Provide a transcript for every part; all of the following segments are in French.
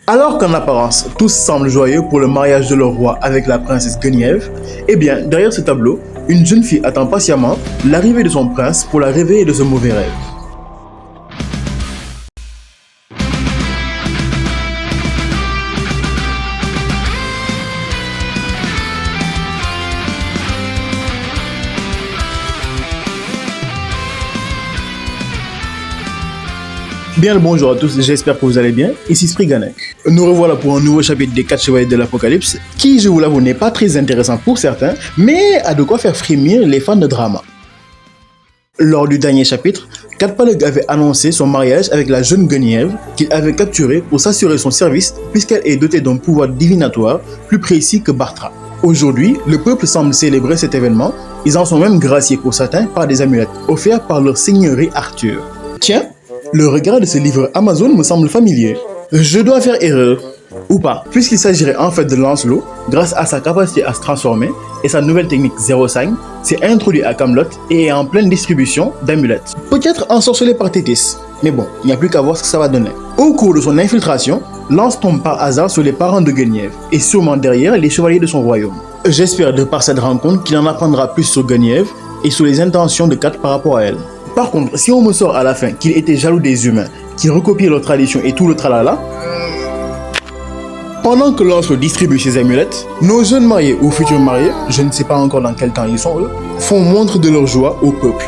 Alors qu'en apparence, tous semblent joyeux pour le mariage de leur roi avec la princesse Guenièvre, eh bien, derrière ce tableau, une jeune fille attend patiemment l'arrivée de son prince pour la réveiller de ce mauvais rêve. Bien le bonjour à tous, j'espère que vous allez bien, ici Spriganek. Nous revoilà pour un nouveau chapitre des 4 chevaliers de l'Apocalypse, qui, je vous l'avoue, n'est pas très intéressant pour certains, mais a de quoi faire frémir les fans de drama. Lors du dernier chapitre, Catpalug avait annoncé son mariage avec la jeune Guenièvre qu'il avait capturée pour s'assurer son service puisqu'elle est dotée d'un pouvoir divinatoire plus précis que Bartra. Aujourd'hui, le peuple semble célébrer cet événement, ils en sont même graciés pour certains par des amulettes offertes par leur seigneurie Arthur. Tiens, le regard de ce livre Amazon me semble familier. Je dois faire erreur. Ou pas, puisqu'il s'agirait en fait de Lancelot, grâce à sa capacité à se transformer et sa nouvelle technique 05, s'est introduit à Camelot et est en pleine distribution d'amulettes. Peut-être ensorcelé par Tétis, mais bon, il n'y a plus qu'à voir ce que ça va donner. Au cours de son infiltration, Lance tombe par hasard sur les parents de Guenièvre et sûrement derrière les chevaliers de son royaume. J'espère de par cette rencontre qu'il en apprendra plus sur Guenièvre et sur les intentions de Cat par rapport à elle. Par contre, si on me sort à la fin qu'il était jaloux des humains, qu'il recopiait leurs traditions et tout le tralala, pendant que Lancelot distribue ses amulettes, nos jeunes mariés ou futurs mariés, je ne sais pas encore dans quel temps ils sont eux, font montre de leur joie au peuple.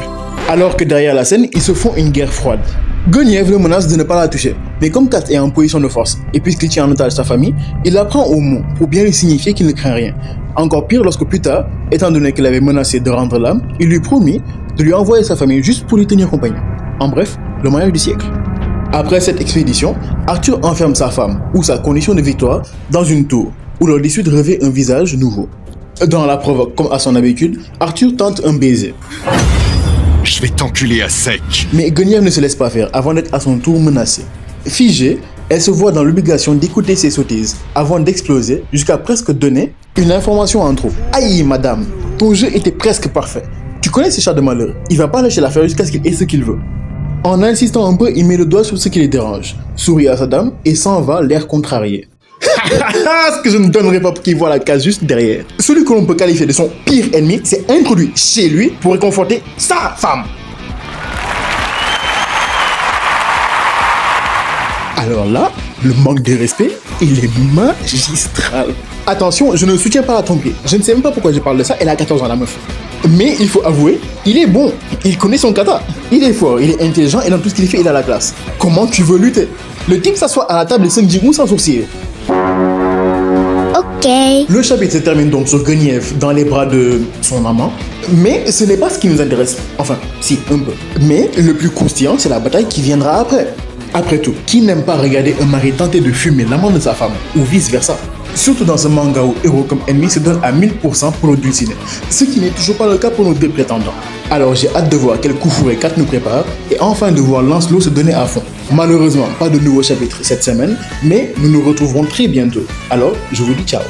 Alors que derrière la scène, ils se font une guerre froide. Guenièvre le menace de ne pas la toucher, mais comme Cat est en position de force et puisqu'il tient en otage sa famille, il la prend au mot pour bien lui signifier qu'il ne craint rien. Encore pire lorsque plus tard, étant donné qu'il avait menacé de rendre l'âme, il lui promit de lui envoyer sa famille juste pour lui tenir compagnie. En bref, le mariage du siècle. Après cette expédition, Arthur enferme sa femme, ou sa condition de victoire, dans une tour, où leur dispute revêt un visage nouveau. Dans la provoque, comme à son habitude, Arthur tente un baiser. Je vais t'enculer à sec. Mais Guenièvre ne se laisse pas faire avant d'être à son tour menacée. Figée, elle se voit dans l'obligation d'écouter ses sottises avant d'exploser jusqu'à presque donner une information en trop. Aïe madame, ton jeu était presque parfait. Tu connais ce chat de malheur, il va pas lâcher l'affaire jusqu'à ce qu'il ait ce qu'il veut. En insistant un peu, il met le doigt sur ce qui les dérange, sourit à sa dame et s'en va l'air contrarié. Ce que je ne donnerai pas pour qu'il voit la case juste derrière. Celui que l'on peut qualifier de son pire ennemi s'est introduit chez lui pour réconforter sa femme. Alors là, le manque de respect, il est magistral. Attention, je ne soutiens pas la tromperie. Je ne sais même pas pourquoi je parle de ça, elle a 14 ans la meuf. Mais il faut avouer, il est bon, il connaît son kata. Il est fort, il est intelligent et dans tout ce qu'il fait, il a la classe. Comment tu veux lutter? Le type s'assoit à la table de Senjingu sans sourciller. Ok. Le chapitre se termine donc sur Guenièvre dans les bras de son amant. Mais ce n'est pas ce qui nous intéresse. Enfin, si, un peu. Mais le plus croustillant, c'est la bataille qui viendra après. Après tout, qui n'aime pas regarder un mari tenter de fumer l'amant de sa femme, ou vice versa? Surtout dans ce manga où héros comme ennemi se donne à 1000% pour le dulciné, ce qui n'est toujours pas le cas pour nos deux prétendants. Alors j'ai hâte de voir quel coup fourré Cat nous prépare et enfin de voir Lancelot se donner à fond. Malheureusement, pas de nouveau chapitre cette semaine, mais nous nous retrouverons très bientôt. Alors, je vous dis ciao.